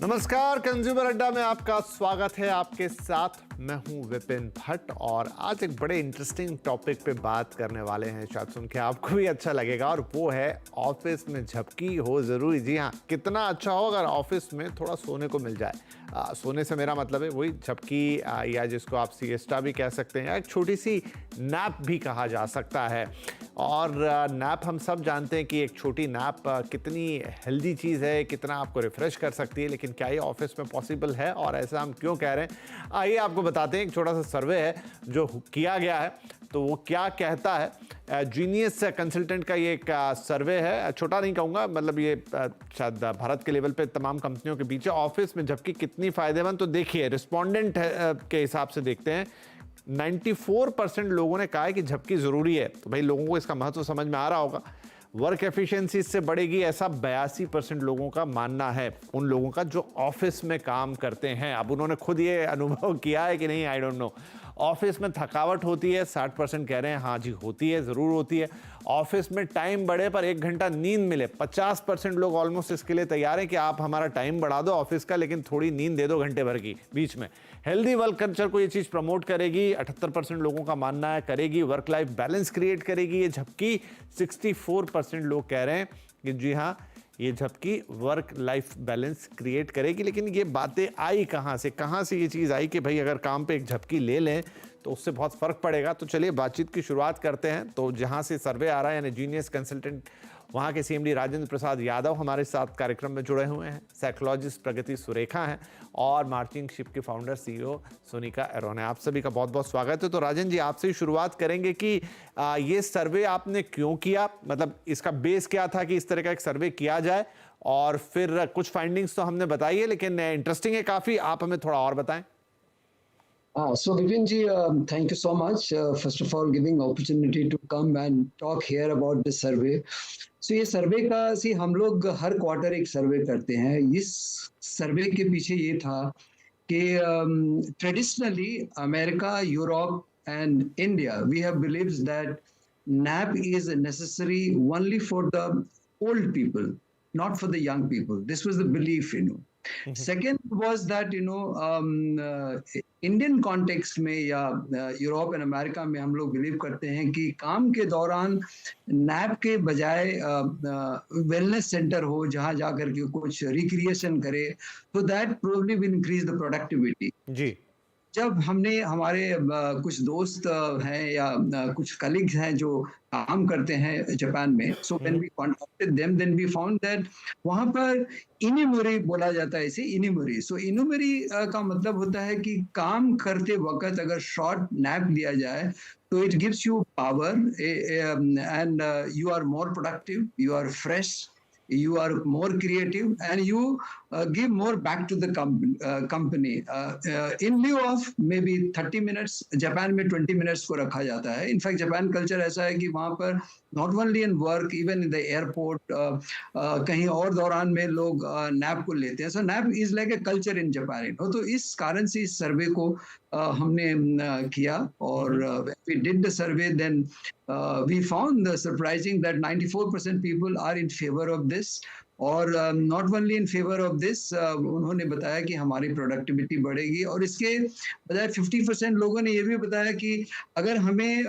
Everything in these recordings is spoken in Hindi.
नमस्कार, कंज्यूमर अड्डा में आपका स्वागत है। आपके साथ मैं हूं विपिन भट्ट और आज एक बड़े इंटरेस्टिंग टॉपिक पे बात करने वाले हैं। शायद सुन के आपको भी अच्छा लगेगा और वो है ऑफिस में झपकी हो जरूरी। जी हाँ, कितना अच्छा हो अगर ऑफिस में थोड़ा सोने को मिल जाए। सोने से मेरा मतलब है वही झपकी या जिसको आप सिएस्टा भी कह सकते हैं या एक छोटी सी नैप भी कहा जा सकता है। और नैप हम सब जानते हैं कि एक छोटी नैप कितनी हेल्दी चीज़ है, कितना आपको रिफ्रेश कर सकती है। लेकिन क्या ये ऑफिस में पॉसिबल है और ऐसा हम क्यों कह रहे हैं, आइए आपको बताते हैं। एक छोटा सा सर्वे है जो किया गया है, तो वो क्या कहता है। जीनियस कंसल्टेंट का ये एक सर्वे है, छोटा नहीं कहूँगा, मतलब ये शायद भारत के लेवल पे तमाम कंपनियों के बीच ऑफिस में झपकी कितनी फ़ायदेमंद। तो देखिए रिस्पोंडेंट के हिसाब से देखते हैं, 94% लोगों ने कहा है कि झपकी ज़रूरी है। तो भाई लोगों को इसका महत्व समझ में आ रहा होगा। वर्क एफिशिएंसी इससे बढ़ेगी, ऐसा 82% लोगों का मानना है, उन लोगों का जो ऑफिस में काम करते हैं। अब उन्होंने खुद ये अनुभव किया है कि नहीं, आई डोंट नो। ऑफिस में थकावट होती है, 60% कह रहे हैं हाँ जी होती है, ज़रूर होती है। ऑफिस में टाइम बढ़े पर 1 घंटा नींद मिले, 50% लोग ऑलमोस्ट इसके लिए तैयार हैं कि आप हमारा टाइम बढ़ा दो ऑफिस का, लेकिन थोड़ी नींद दे दो घंटे भर की बीच में। हेल्दी वर्क कल्चर को ये चीज़ प्रमोट करेगी, 78% लोगों का मानना है करेगी। वर्क लाइफ बैलेंस क्रिएट करेगी ये झपकी, 64% लोग कह रहे हैं कि जी हाँ ये झपकी वर्क लाइफ बैलेंस क्रिएट करेगी। लेकिन ये बातें आई कहाँ से ये चीज़ आई कि भाई अगर काम पे एक झपकी ले लें तो उससे बहुत फ़र्क पड़ेगा। तो चलिए बातचीत की शुरुआत करते हैं। तो जहाँ से सर्वे आ रहा है, यानी जीनियस कंसल्टेंट, वहाँ के सीएमडी राजेंद्र प्रसाद यादव हमारे साथ कार्यक्रम में जुड़े हुए हैं। साइकोलॉजिस्ट प्रगति सुरेखा हैं और मार्चिंग शिप के फाउंडर सीईओ सोनिका एरोन है। आप सभी का बहुत बहुत स्वागत है। तो राजन जी, आपसे ही शुरुआत करेंगे कि ये सर्वे आपने क्यों किया, मतलब इसका बेस क्या था कि इस तरह का एक सर्वे किया जाए, और फिर कुछ फाइंडिंग्स तो हमने बताई है लेकिन इंटरेस्टिंग है काफ़ी, आप हमें थोड़ा और बताएं। So Vipin ji, thank you so much. First of all, giving opportunity to come and talk here about the survey. So ये सर्वे का हम लोग हर क्वार्टर एक सर्वे करते हैं। इस सर्वे के पीछे ये था कि traditionally America, Europe and India, we have believed that nap is necessary only for the old people, not for the young people. This was the belief, Second was that Indian context में या यूरोप एंड अमेरिका में हम लोग बिलीव करते हैं कि काम के दौरान नैप के बजाय वेलनेस सेंटर हो जहां जाकर के कुछ रिक्रिएशन करे, तो that probably will increase the productivity. जी, जब हमने हमारे कुछ दोस्त हैं या कुछ कलीग्स हैं जो काम करते हैं जापान में, so when we contacted them, then we found that वहां पर इनिमुरी बोला जाता है, इसे इनिमुरी। सो इनिमुरी का मतलब होता है कि काम करते वक्त अगर शॉर्ट नैप लिया जाए तो it gives you power and you are more productive, you are fresh, you are more creative, and you give more back to the company. In lieu of maybe 30 minutes, Japan में 20 minutes को रखा जाता है। इनफैक्ट जापान कल्चर ऐसा है कि वहाँ पर not only in work, even in the airport, कहीं और दौरान में लोग नैप को लेते हैं। So nap is like a culture in Japan. तो इस कारण से इस सर्वे को हमने किया, और we did the survey, then we found surprising that 94% people are in favor of this, और not only in favour of this, उन्होंने बताया कि हमारी प्रोडक्टिविटी बढ़ेगी। और इसके बजाय 50% लोगों ने ये भी बताया कि अगर हमें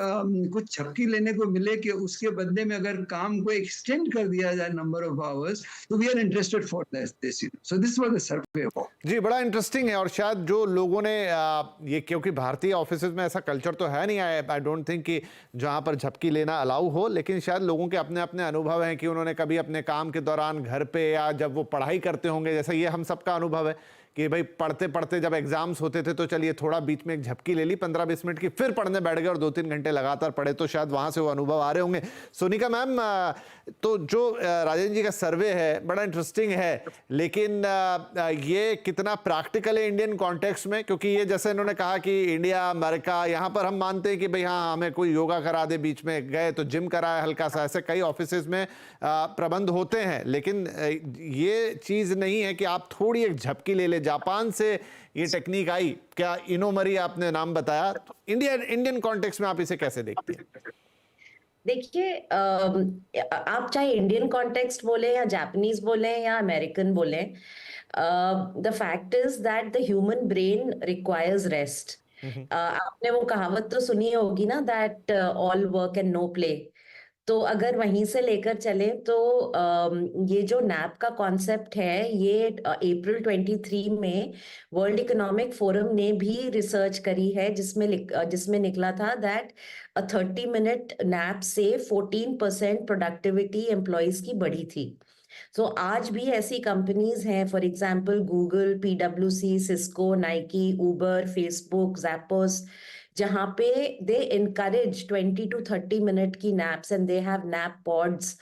कुछ झपकी लेने को मिले कि उसके बदले में अगर काम को एक्सटेंड कर दिया जाए नंबर ऑफ आवर्स, तो we are interested for this. So this was the survey. जी, बड़ा इंटरेस्टिंग है। और शायद जो लोगों ने ये, क्योंकि भारतीय ऑफिस में ऐसा कल्चर तो है नहीं, आई डोंट थिंक कि जहाँ पर झपकी लेना अलाउ हो, लेकिन शायद लोगों के अपने अपने अनुभव हैं कि उन्होंने कभी अपने काम के दौरान घर पे या जब वो पढ़ाई करते होंगे, जैसा ये हम सबका अनुभव है कि भाई पढ़ते पढ़ते जब एग्जाम्स होते थे तो चलिए थोड़ा बीच में एक झपकी ले ली 15-20 मिनट की, फिर पढ़ने बैठ गए और 2-3 घंटे लगातार पढ़े, तो शायद वहाँ से वो अनुभव आ रहे होंगे। सोनिका मैम, तो जो राजेंद्र जी का सर्वे है बड़ा इंटरेस्टिंग है, लेकिन ये कितना प्रैक्टिकल है इंडियन कॉन्टेक्स्ट में? क्योंकि ये जैसे इन्होंने कहा कि इंडिया, अमेरिका, यहाँ पर हम मानते हैं कि भाई हाँ हमें कोई योगा करा दे, बीच में गए तो जिम कराया हल्का सा, ऐसे कई ऑफिस में प्रबंध होते हैं, लेकिन ये चीज़ नहीं है कि आप थोड़ी एक झपकी ले ले। जापान से ये टेक्निक आई, क्या इनोमरी आपने नाम बताया, इंडियन कॉन्टेक्स्ट में आप इसे कैसे देखते हैं? देखिए, आप चाहे इंडियन कॉन्टेक्स्ट बोले या जापानीज बोले या अमेरिकन बोले, the fact is that the human brain requires rest. Hmm. आपने वो कहावत तो सुनी होगी ना, that all work and no play. तो अगर वहीं से लेकर चले तो ये जो नैप का कॉन्सेप्ट है, ये अप्रैल 23 में वर्ल्ड इकोनॉमिक फोरम ने भी रिसर्च करी है, जिसमें निकला था दैट 30 मिनट नैप से 14% प्रोडक्टिविटी एम्प्लॉयज की बढ़ी थी। सो आज भी ऐसी कंपनीज हैं, फॉर एग्जांपल गूगल, पीडब्ल्यूसी, Cisco, Nike, Uber, Facebook, Zappos, जहाँ पे दे इनकरेज 20 to 30 मिनट की naps and they have nap pods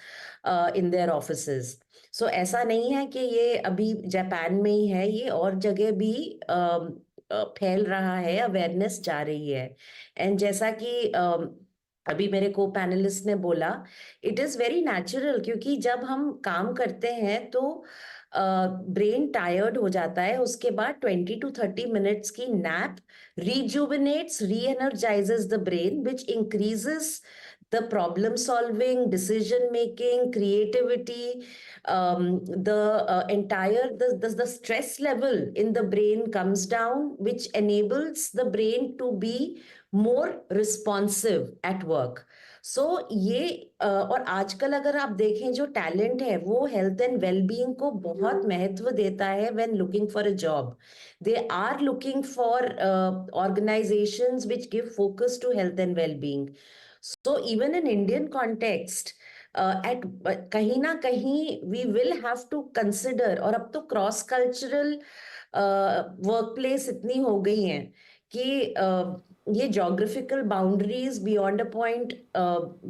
in their offices. सो ऐसा नहीं है कि ये अभी जापान में ही है, ये और जगह भी फैल रहा है, अवेयरनेस जा रही है। एंड जैसा कि अभी मेरे को पैनलिस्ट ने बोला, इट इज वेरी नेचुरल, क्योंकि जब हम काम करते हैं तो ब्रेन टायर्ड हो जाता है, उसके बाद 20 to 30 मिनट्स की nap rejuvenates, re-energizes the brain, which increases the problem solving, decision making, creativity, the the stress level in the brain comes down, which enables the brain to be more responsive at work. सो ये और आजकल अगर आप देखें, जो टैलेंट है वो हेल्थ एंड वेलबींग को बहुत महत्व देता है when looking for a job. They are looking for organizations which give focus to health and well-being. So even in Indian context, at कहीं ना कहीं we will have to consider, और अब तो क्रॉस कल्चरल वर्क प्लेस इतनी हो गई हैं कि ये geographical boundaries beyond a point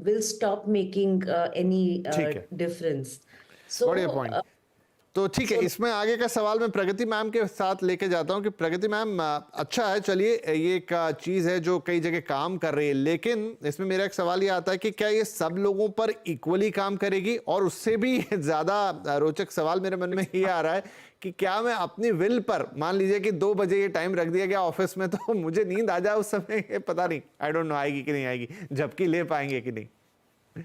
will stop making any ठीक है, difference. So बढ़िया पॉइंट। तो ठीक है, so इसमें आगे का सवाल मैं प्रगति मैम के साथ लेके जाता हूं कि प्रगति मैम, अच्छा है, चलिए ये एक चीज़ है जो कई जगह काम कर रही है, लेकिन इसमें मेरा एक सवाल ये आता है कि क्या ये सब लोगों पर इक्वली काम करेगी? और उससे भी ज़्यादा रोचक सवाल मेरे मन में ये आ रहा है कि क्या मैं अपनी विल पर, मान लीजिए कि 2 बजे ये टाइम रख दिया गया ऑफिस में, तो मुझे नींद आ जाए उस समय, ये पता नहीं, आई डोंट नो आएगी कि नहीं आएगी, झपकी ले पाएंगे कि नहीं।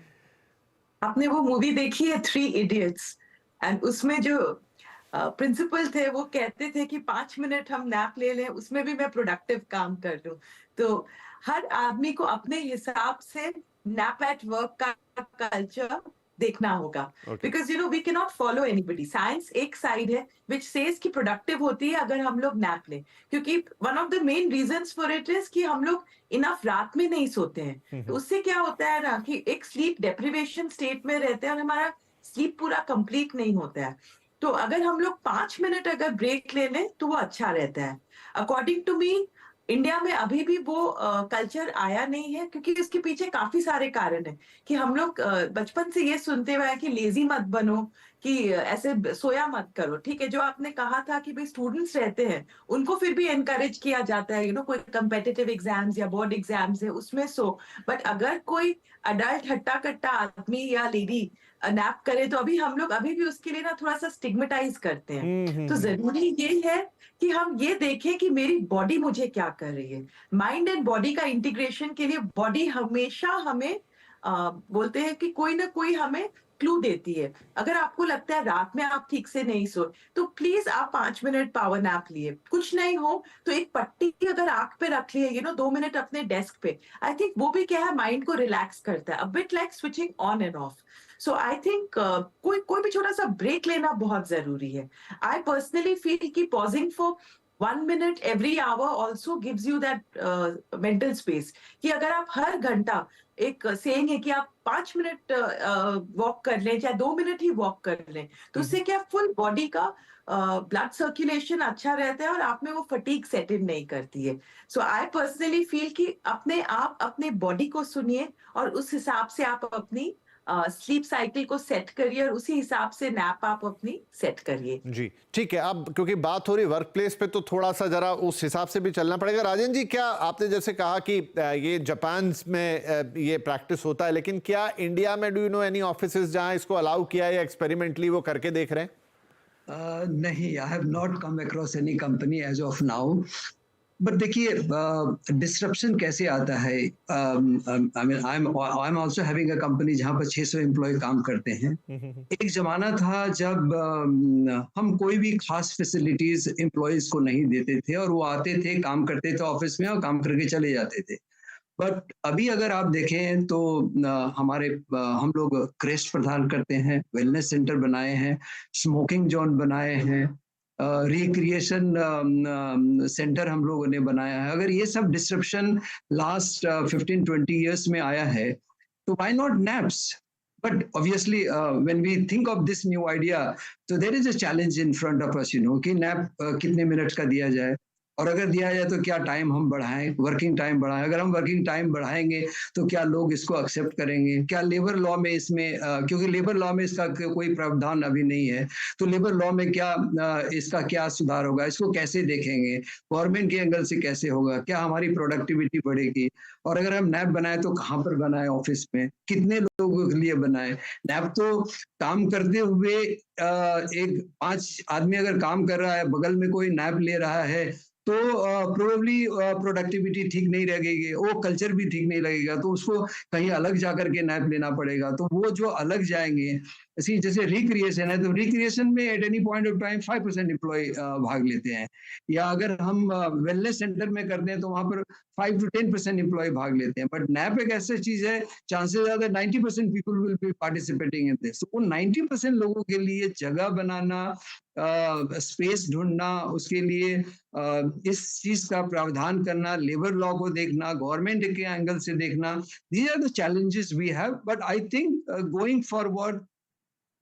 आपने वो मूवी देखी है 3 इडियट्स? एंड उसमें जो प्रिंसिपल थे वो कहते थे कि 5 मिनट हम नैप ले लें, उसमें भी मैं प्रोडक्टिव काम कर लूं। तो हर आदमी को अपने हिसाब से नैप एट वर्क का कल्चर देखना होगा, because we can not follow anybody. Science एक साइड है विच सेज कि प्रोडक्टिव होती है अगर हम लोग नैप लें, क्योंकि one of the main reasons for it is कि हम लोग इनफ रात में नहीं सोते हैं। तो उससे क्या होता है ना कि एक स्लीप डेप्रिवेशन स्टेट में रहते हैं और हमारा स्लीप पूरा कंप्लीट नहीं होता है। तो अगर हम लोग 5 मिनट अगर ब्रेक ले लें तो वो अच्छा रहता है। अकॉर्डिंग टू मी इंडिया में अभी भी वो कल्चर आया नहीं है, क्योंकि इसके पीछे काफी सारे कारण है कि हम लोग बचपन से ये सुनते हुए हैं कि लेजी मत बनो, कि ऐसे सोया मत करो। ठीक है, जो आपने कहा था कि भाई स्टूडेंट्स रहते हैं उनको फिर भी एनकरेज किया जाता है, कोई कंपेटिटिव एग्जाम्स या बोर्ड एग्जाम्स है उसमें सो, बट अगर कोई अडल्ट हट्टा कट्टा आदमी या लेडी नैप करे तो अभी हम लोग अभी भी उसके लिए ना थोड़ा सा स्टिग्मेटाइज करते हैं। तो जरूरी ये है कि हम ये देखें कि मेरी बॉडी मुझे क्या कर रही है। माइंड एंड बॉडी का इंटीग्रेशन के लिए बॉडी हमेशा हमें बोलते हैं कि कोई ना कोई हमें क्लू देती है। अगर आपको लगता है रात में आप ठीक से नहीं सोए तो प्लीज आप 5 मिनट पावर नैप लिए। कुछ नहीं हो तो एक पट्टी अगर आंख पे रख लिए 2 मिनट अपने डेस्क पे, आई थिंक वो भी क्या है, माइंड को रिलैक्स करता है, a bit like switching on end of. So I think कोई भी छोटा सा ब्रेक लेना बहुत जरूरी है। आई पर्सनली फील कि pausing for 1 minute every hour also gives you that mental space, कि अगर आप हर घंटा, एक सेइंग है कि आप 5 मिनट वॉक कर लें, चाहे 2 मिनट ही वॉक कर लें, तो उससे क्या फुल बॉडी का ब्लड सर्कुलेशन अच्छा रहता है और आप में वो फटीग सेट इन नहीं करती है। सो आई पर्सनली फील कि अपने आप अपने बॉडी को सुनिए और उस हिसाब से आप अपनी स्लीप साइकिल को सेट करिए और उसी हिसाब से नैप आप अपनी सेट करिए। जी ठीक है, अब क्योंकि बात हो रही वर्क प्लेस पे तो थोड़ा सा जरा उस हिसाब से भी चलना पड़ेगा। राजन जी, क्या आपने जैसे कहा कि ये जापान में ये प्रैक्टिस होता है, लेकिन क्या इंडिया में do you know any offices जहां इसको अलाउ किया है या एक्सपेरिमेंटली वो करके देख रहे हैं? नहीं, I have not come across any company as of now. But देखिए डिस्ट्रप्शन कैसे आता है। I am also having a company जहाँ पर 600 एम्प्लॉय काम करते हैं। एक जमाना था जब हम कोई भी खास फैसिलिटीज एम्प्लॉयज को नहीं देते थे और वो आते थे, काम करते थे ऑफिस में और काम करके चले जाते थे। बट अभी अगर आप देखें तो हम लोग क्रेस्ट प्रदान करते हैं, वेलनेस सेंटर बनाए हैं, स्मोकिंग जोन बनाए हैं, रिक्रिएशन सेंटर हम लोगों ने बनाया है। अगर ये सब डिस्ट्रप्शन लास्ट 15-20 ईयर्स में आया है तो why not naps? But obviously, when we think of this new idea, so there is a challenge in front of us, कि नैप कितने मिनट का दिया जाए, और अगर दिया जाए तो क्या टाइम हम बढ़ाएं, वर्किंग टाइम बढ़ाएं। अगर हम वर्किंग टाइम बढ़ाएंगे तो क्या लोग इसको एक्सेप्ट करेंगे? क्या लेबर लॉ में इसमें क्योंकि लेबर लॉ में इसका कोई प्रावधान अभी नहीं है, तो लेबर लॉ में क्या इसका क्या सुधार होगा, इसको कैसे देखेंगे, गवर्नमेंट के एंगल से कैसे होगा, क्या हमारी प्रोडक्टिविटी बढ़ेगी? और अगर हम नैप बनाए तो कहाँ पर बनाए, ऑफिस में कितने लोगों के लिए बनाए? नैप तो काम करते हुए एक 5 आदमी अगर काम कर रहा है, बगल में कोई नैप ले रहा है, तो प्रोबेबली प्रोडक्टिविटी ठीक नहीं लगेगी, वो कल्चर भी ठीक नहीं लगेगा, तो उसको कहीं अलग जाकर के नैप लेना पड़ेगा। तो वो जो अलग जाएंगे, जैसे रिक्रिएशन है, तो रिक्रिएशन में at any point of time 5% employ भाग लेते हैं, या अगर हम वेलनेस सेंटर में करते हैं तो वहां पर 5 to 10% एम्प्लॉय भाग लेते हैं। बट नैप एक ऐसी चीज है, चांसेस ज्यादा 90% people will be participating in this. वो 90% लोगों के लिए जगह बनाना, स्पेस ढूंढना, उसके लिए इस चीज का प्रावधान करना, लेबर लॉ को देखना, गवर्नमेंट के एंगल से देखना, these are the challenges we have, but I think going forward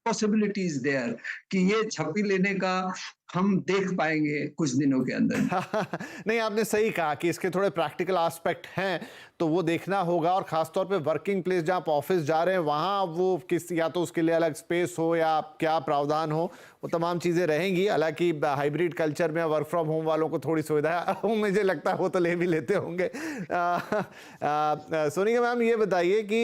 possibilities there कि ये छपी लेने का हम देख पाएंगे कुछ दिनों के अंदर। नहीं, आपने सही कहा कि इसके थोड़े प्रैक्टिकल एस्पेक्ट हैं, तो वो देखना होगा, और खासतौर पे वर्किंग प्लेस जहाँ आप ऑफिस जा रहे हैं वहाँ वो किस, या तो उसके लिए अलग स्पेस हो या क्या प्रावधान हो, वो तमाम चीज़ें रहेंगी। हालांकि हाइब्रिड कल्चर में वर्क फ्रॉम होम वालों को थोड़ी सुविधा मुझे लगता है वो तो ले भी लेते होंगे। सोनिका मैम, ये बताइए कि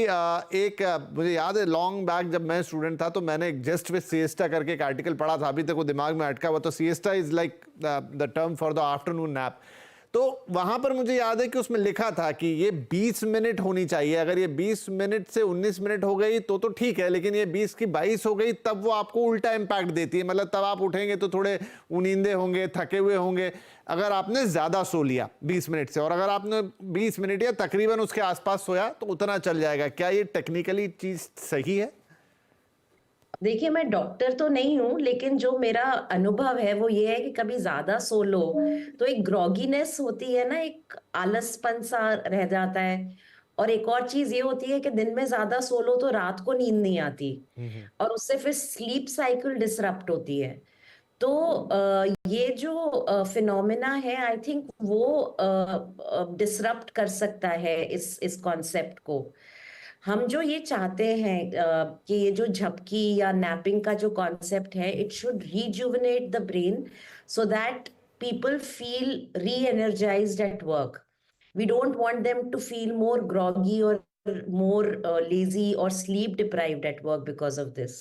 मुझे याद है लॉन्ग बैक जब मैं स्टूडेंट था तो मैंने एक जस्ट विद सिएस्टा करके एक आर्टिकल पढ़ा था, अभी तक वो दिमाग में अटका हुआ। तो siesta is like the term for the afternoon nap. तो वहां पर मुझे याद है कि उसमें लिखा था कि ये 20 मिनट होनी चाहिए। अगर ये 20 मिनट से 19 मिनट हो गई तो ठीक है, लेकिन ये 20 की 22 हो गई तब वो आपको उल्टा इम्पैक्ट देती है। मतलब तब आप उठेंगे तो थोड़े नींदे होंगे, थके हुए होंगे अगर आपने ज्यादा सो लिया 20 मिनट से, और अगर आपने 20 मिनट या तकरीबन उसके आसपास सोया तो उतना चल जाएगा। क्या ये टेक्निकली चीज सही है? देखिए, मैं डॉक्टर तो नहीं हूँ, लेकिन जो मेरा अनुभव है वो ये है कि कभी ज्यादा सो लो तो एक ग्रॉगीनेस होती है ना, एक आलसपन सा रह जाता है। और एक और चीज ये होती है कि दिन में ज्यादा सो लो तो रात को नींद नहीं आती, और उससे फिर स्लीप साइकिल डिसरप्ट होती है। तो ये जो फिनोमेना है, आई थिंक वो डिसरप्ट कर सकता है इस कॉन्सेप्ट को। हम जो ये चाहते हैं कि ये जो झपकी या नैपिंग का जो कॉन्सेप्ट है, it should rejuvenate the brain so that people feel re-energized at work. We don't want them to feel more groggy or more lazy or sleep deprived at work because of this.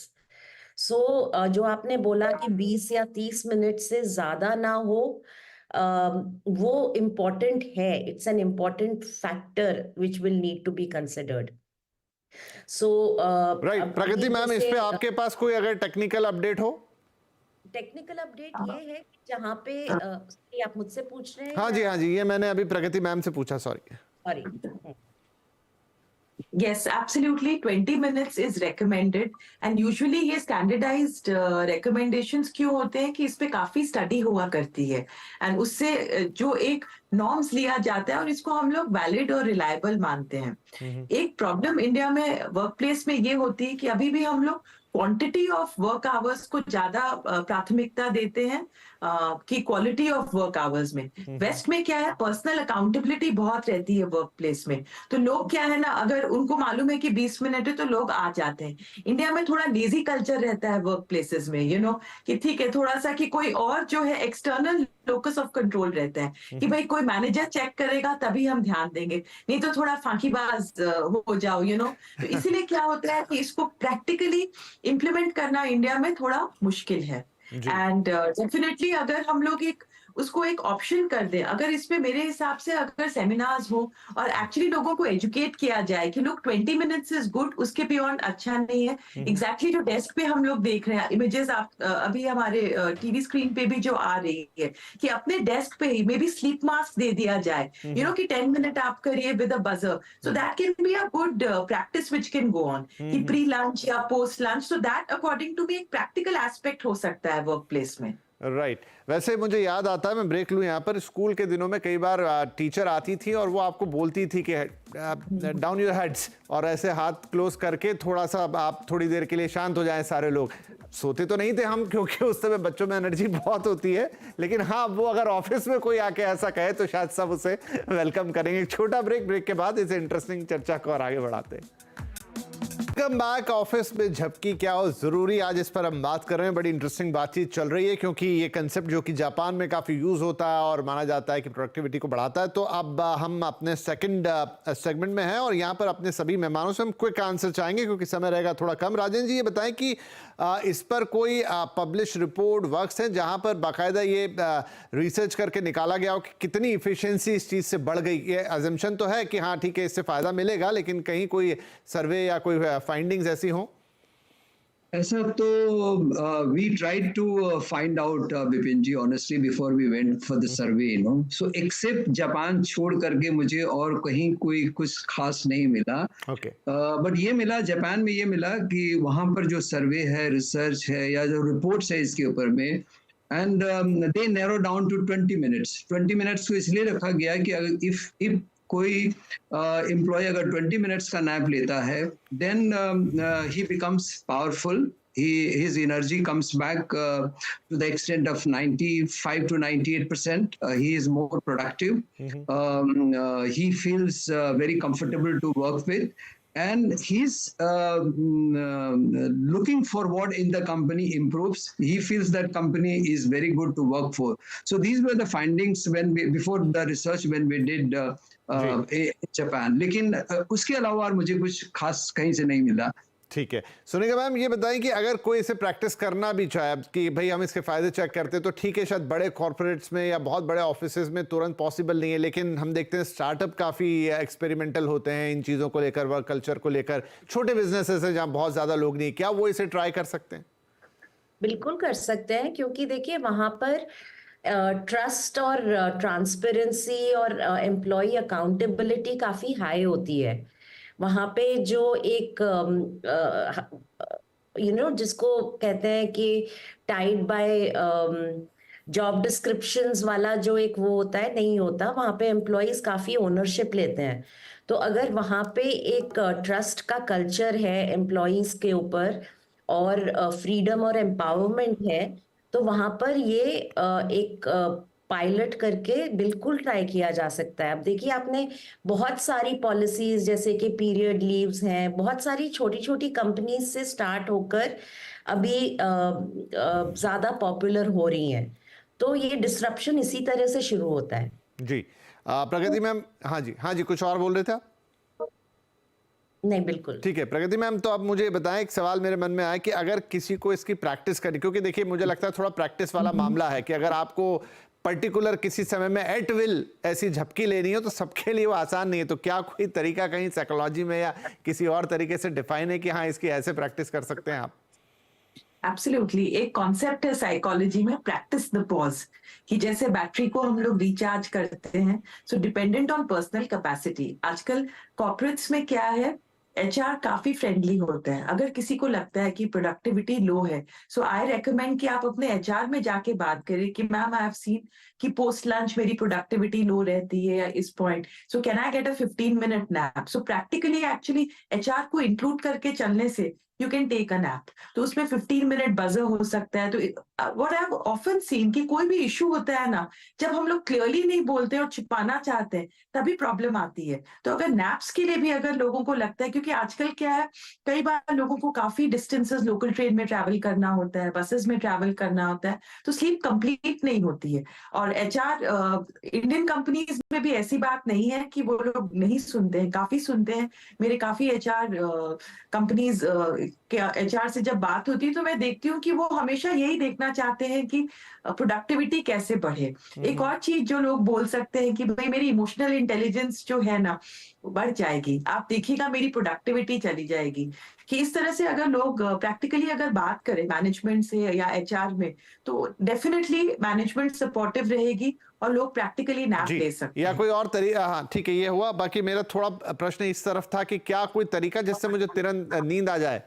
So जो आपने बोला कि 20 या 30 मिनट से ज्यादा ना हो, वो important है. It's an important factor which will need to be considered. So right, Pragati ma'am, इस पे आपके पास कोई अगर टेक्निकल अपडेट हो? टेक्निकल अपडेट ये है कि जहाँ पे आप मुझसे पूछ रहे हैं। हाँ जी, हाँ जी, ये मैंने अभी प्रगति मैम से पूछा, sorry. Yes, absolutely. 20 minutes is recommended, and usually ये standardized recommendations क्यों होते हैं कि इस पे काफी स्टडी हुआ करती है, and उससे जो एक नॉर्म्स लिया जाता है और इसको हम लोग वैलिड और रिलायबल मानते हैं। एक प्रॉब्लम इंडिया में वर्क प्लेस में ये होती है कि अभी भी हम लोग क्वांटिटी ऑफ वर्क आवर्स को ज्यादा प्राथमिकता देते हैं कि क्वालिटी ऑफ वर्क आवर्स में। वेस्ट में क्या है, पर्सनल अकाउंटेबिलिटी बहुत रहती है वर्क प्लेस में, तो लोग क्या है ना, अगर उनको मालूम है कि 20 मिनट है तो लोग आ जाते हैं। इंडिया में थोड़ा लेजी कल्चर रहता है वर्क प्लेसेस में, यू नो, कि ठीक है थोड़ा सा कि कोई और जो है एक्सटर्नल लोकस ऑफ कंट्रोल रहता है कि भाई कोई मैनेजर चेक करेगा तभी हम ध्यान देंगे, नहीं तो थोड़ा फांकीबाज हो जाओ, यू नो। तो इसीलिए क्या होता है कि इसको प्रैक्टिकली इम्प्लीमेंट करना इंडिया में थोड़ा मुश्किल है। एंड डेफिनेटली अगर हम लोग एक उसको एक ऑप्शन कर दें। अगर इसमें मेरे हिसाब से अगर सेमिनार्स हो और एक्चुअली लोगों को एजुकेट किया जाए कि लोग 20 मिनट्स इज गुड, उसके बियॉन्ड अच्छा नहीं है। एग्जैक्टली जो डेस्क पे हम लोग देख रहे हैं इमेजेस, आप अभी हमारे टीवी स्क्रीन पे भी जो आ रही है कि अपने डेस्क पे ही मे बी स्लीप मास्क दे दिया जाए, यू नो कि 10 मिनट आप करिए with a buzzer, so that can be a good practice which can go on कि प्री लंच या post lunch, so that according to me एक प्रैक्टिकल एस्पेक्ट हो सकता है वर्क प्लेस में। राइट वैसे मुझे याद आता है, मैं ब्रेक लूँ यहाँ पर, स्कूल के दिनों में कई बार टीचर आती थी और वो आपको बोलती थी कि डाउन योर हेड्स, और ऐसे हाथ क्लोज करके थोड़ा सा आप थोड़ी देर के लिए शांत हो जाएं सारे लोग। सोते तो नहीं थे हम, क्योंकि उस समय बच्चों में एनर्जी बहुत होती है, लेकिन हाँ वो अगर ऑफिस में कोई आके ऐसा कहे तो शायद सब उसे वेलकम करेंगे। छोटा ब्रेक के बाद इस इंटरेस्टिंग चर्चा को और आगे बढ़ाते हैं। Welcome back. ऑफिस में झपकी क्या हो जरूरी, आज इस पर हम बात कर रहे हैं। बड़ी इंटरेस्टिंग बातचीत चल रही है, क्योंकि ये कंसेप्ट जो कि जापान में काफ़ी यूज़ होता है और माना जाता है कि प्रोडक्टिविटी को बढ़ाता है। तो अब हम अपने सेकंड सेगमेंट में हैं और यहाँ पर अपने सभी मेहमानों से हम क्विक आंसर चाहेंगे, क्योंकि समय रहेगा थोड़ा कम। राजेंद्र जी ये बताएं कि इस पर कोई पब्लिश रिपोर्ट वर्क्स हैं जहाँ पर बाकायदा ये रिसर्च करके निकाला गया हो कि कितनी इफिशियंसी इस चीज़ से बढ़ गई। ये अजम्पशन तो है कि हाँ ठीक है इससे फ़ायदा मिलेगा, लेकिन कहीं कोई सर्वे या कोई फाइंडिंग्स ऐसी हों? ऐसा तो we tried to find out Vipin ji honestly before we went for the survey, you know, so except Japan छोड़ करके मुझे और कहीं कोई कुछ खास नहीं मिला। ओके बट ये मिला, जापान में ये मिला कि वहाँ पर जो सर्वे है, रिसर्च है या जो रिपोर्ट्स है इसके ऊपर में, and they narrow down to 20 minutes. 20 minutes को इसलिए रखा गया कि अगर इफ कोई एम्प्लॉय अगर 20 मिनट्स का नैप लेता है, देन ही becomes powerful, his energy comes back to the extent of 95 to 98%. He is more productive. He feels very comfortable to work with, and he's looking for what in the company improves. He feels that company is very good to work for. So these were the findings when we, before the research when we did in Japan. लेकिन उसके अलावा और मुझे कुछ खास कहीं से नहीं मिला। ठीक है। सुनिएगा मैम, ये बताएं कि अगर कोई इसे प्रैक्टिस करना भी चाहे कि भाई हम इसके फायदे चेक करते हैं, तो ठीक है शायद बड़े कॉर्पोरेट्स में या बहुत बड़े ऑफिसेज में तुरंत पॉसिबल नहीं है, लेकिन हम देखते हैं स्टार्टअप काफ़ी एक्सपेरिमेंटल होते हैं इन चीज़ों को लेकर, वर्क कल्चर को लेकर। छोटे बिजनेसेस हैं जहाँ बहुत ज़्यादा लोग नहीं, क्या वो इसे ट्राई कर सकते हैं? बिल्कुल कर सकते हैं, क्योंकि देखिए वहां पर ट्रस्ट और ट्रांसपेरेंसी और एम्प्लॉय अकाउंटेबिलिटी काफी हाई होती है। वहां पे जो एक जिसको कहते हैं कि टाइड बाय जॉब डिस्क्रिप्शंस वाला जो एक वो होता है, नहीं होता। वहां पे एम्प्लॉयज काफी ओनरशिप लेते हैं। तो अगर वहां पे एक ट्रस्ट का कल्चर है एम्प्लॉयज के ऊपर और फ्रीडम और एम्पावरमेंट है, तो वहां पर ये एक पायलट करके बिल्कुल ट्राई किया जा सकता है। अब देखिए आपने बहुत सारी पॉलिसीज जैसे कि पीरियड लीव्स हैं, बहुत सारी छोटी छोटी कंपनीज से स्टार्ट होकर अभी ज्यादा पॉपुलर हो रही हैं। तो ये डिसरप्शन इसी तरह से शुरू होता है। जी प्रगति मैम, हाँ जी कुछ और बोल रहे थे आप? नहीं बिल्कुल ठीक है प्रगति मैम, तो अब मुझे बताएं, एक सवाल मेरे मन में आया कि अगर किसी को इसकी प्रैक्टिस करनी, क्योंकि देखिए मुझे लगता है थोड़ा प्रैक्टिस वाला मामला है कि अगर आपको पर्टिकुलर किसी समय में एट विल ऐसी झपकी लेनी हो तो सबके लिए वो आसान नहीं है। तो क्या कोई तरीका कहीं साइकोलॉजी में या किसी और तरीके से डिफाइन है कि हाँ इसकी ऐसे प्रैक्टिस कर सकते हैं आप? एब्सोल्युटली, एक कॉन्सेप्ट है साइकोलॉजी में, प्रैक्टिस द पॉज, कि जैसे बैटरी को हम लोग रिचार्ज करते हैं, सो डिपेंडेंट ऑन पर्सनल कैपेसिटी। आजकल कॉर्पोरेट्स में क्या है, एचआर काफी फ्रेंडली होते हैं। अगर किसी को लगता है कि प्रोडक्टिविटी लो है, सो आई रेकमेंड कि आप अपने एचआर में जाके बात करें कि मैम आई हैव सीन कि पोस्ट लंच मेरी प्रोडक्टिविटी लो रहती है या इस point, so can I get a 15 minute nap. So practically actually HR को इंक्लूड करके चलने से you can take a nap. तो उसमें 15 मिनट बजर हो सकता है। तो what I have often seen कि कोई भी इशू होता है ना, जब हम लोग क्लियरली नहीं बोलते और छिपाना चाहते हैं तभी प्रॉब्लम आती है। तो अगर नैप्स के लिए भी अगर लोगों को लगता है, क्योंकि आजकल क्या है, कई बार लोगों को काफी डिस्टेंसेस लोकल ट्रेन में ट्रैवल करना होता है, बसेस में ट्रैवल करना होता है, तो स्लीप कंप्लीट नहीं होती है। और एचआर इंडियन कंपनीज में भी ऐसी बात नहीं है कि वो लोग नहीं सुनते हैं, काफी सुनते हैं। मेरे काफी एचआर कंपनीज एचआर से जब बात होती है तो मैं देखती हूँ कि वो हमेशा यही देखना चाहते हैं कि प्रोडक्टिविटी कैसे बढ़े। एक और चीज जो लोग बोल सकते हैं कि भाई मेरी इमोशनल इंटेलिजेंस जो है ना वो बढ़ जाएगी, आप देखिएगा मेरी प्रोडक्टिविटी चली जाएगी। कि इस तरह से अगर लोग प्रैक्टिकली अगर बात करें मैनेजमेंट से या एचआर में, तो डेफिनेटली मैनेजमेंट सपोर्टिव रहेगी और लोग प्रैक्टिकली नैप जी, ले सकते या हैं। कोई और तरीका? हाँ ठीक है, ये हुआ। बाकी मेरा थोड़ा प्रश्न इस तरफ था कि क्या कोई तरीका जिससे मुझे तुरंत नींद आ जाए?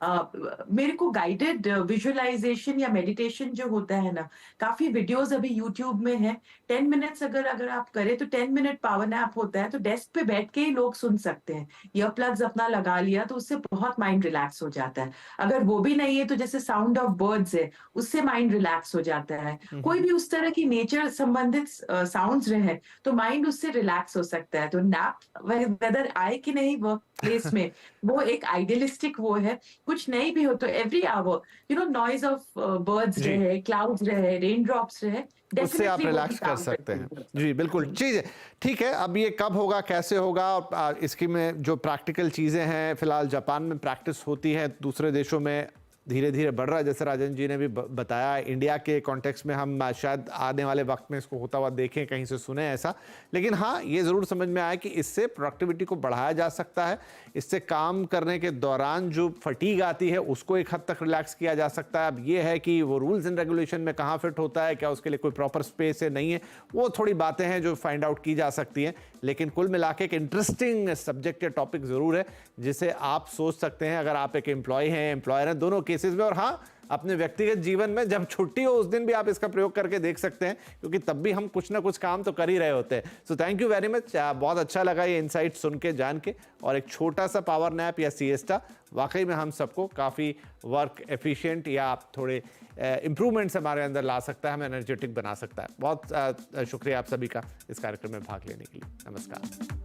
मेरे को गाइडेड विजुअलाइजेशन या मेडिटेशन जो होता है ना, काफी वीडियोस अभी यूट्यूब में है। 10 मिनट्स अगर अगर आप करें तो 10 मिनट पावर नैप होता है, तो डेस्क पे बैठ के ही लोग सुन सकते हैं। ईयर प्लग्स अपना लगा लिया तो उससे बहुत माइंड रिलैक्स हो जाता है। अगर वो भी नहीं है तो जैसे साउंड ऑफ बर्ड्स है, उससे माइंड रिलैक्स हो जाता है। कोई भी उस तरह की नेचर संबंधित साउंड्स रहे तो माइंड उससे रिलैक्स हो सकता है। तो नैप वेदर आए कि नहीं वर्क प्लेस में, वो एक आइडियलिस्टिक वो है। कुछ नहीं भी हो तो every hour noise of birds जी, रहे, क्लाउड्स रहे, रेन ड्रॉप्स रहे, उससे आप डेफिनेटली वो भी रिलैक्स कर काम सकते करते हैं। हैं। जी बिल्कुल, चीज़ है। ठीक है, अब ये कब होगा, कैसे होगा, और इसकी में जो प्रैक्टिकल चीज़ें हैं, फिलहाल जापान में प्रैक्टिस होती है, दूसरे देशों में धीरे धीरे बढ़ रहा है, जैसे राजन जी ने भी बताया। इंडिया के कॉन्टेक्स्ट में हम शायद आने वाले वक्त में इसको होता हुआ देखें, कहीं से सुने ऐसा। लेकिन हाँ, ये ज़रूर समझ में आया कि इससे प्रोडक्टिविटी को बढ़ाया जा सकता है। इससे काम करने के दौरान जो फटीग आती है उसको एक हद तक रिलैक्स किया जा सकता है। अब ये है कि वो रूल्स एंड रेगुलेशन में कहाँ फिट होता है, क्या उसके लिए कोई प्रॉपर स्पेस है, नहीं है, वो थोड़ी बातें हैं जो फाइंड आउट की जा सकती हैं। लेकिन कुल मिला के एक इंटरेस्टिंग सब्जेक्ट या टॉपिक ज़रूर है जिसे आप सोच सकते हैं अगर आप एक एम्प्लॉय हैं, एम्प्लॉयर हैं, दोनों केसेस में। और हाँ, अपने व्यक्तिगत जीवन में जब छुट्टी हो उस दिन भी आप इसका प्रयोग करके देख सकते हैं, क्योंकि तब भी हम कुछ ना कुछ काम तो कर ही रहे होते हैं। So thank you very much, बहुत अच्छा लगा ये इनसाइट सुन के, जान के। और एक छोटा सा पावर नैप या सिएस्टा वाकई में हम सबको काफ़ी वर्क एफिशिएंट या थोड़े इंप्रूवमेंट्स हमारे अंदर ला सकता है, हमें एनर्जेटिक बना सकता है। बहुत शुक्रिया आप सभी का इस कार्यक्रम में भाग लेने के लिए। नमस्कार।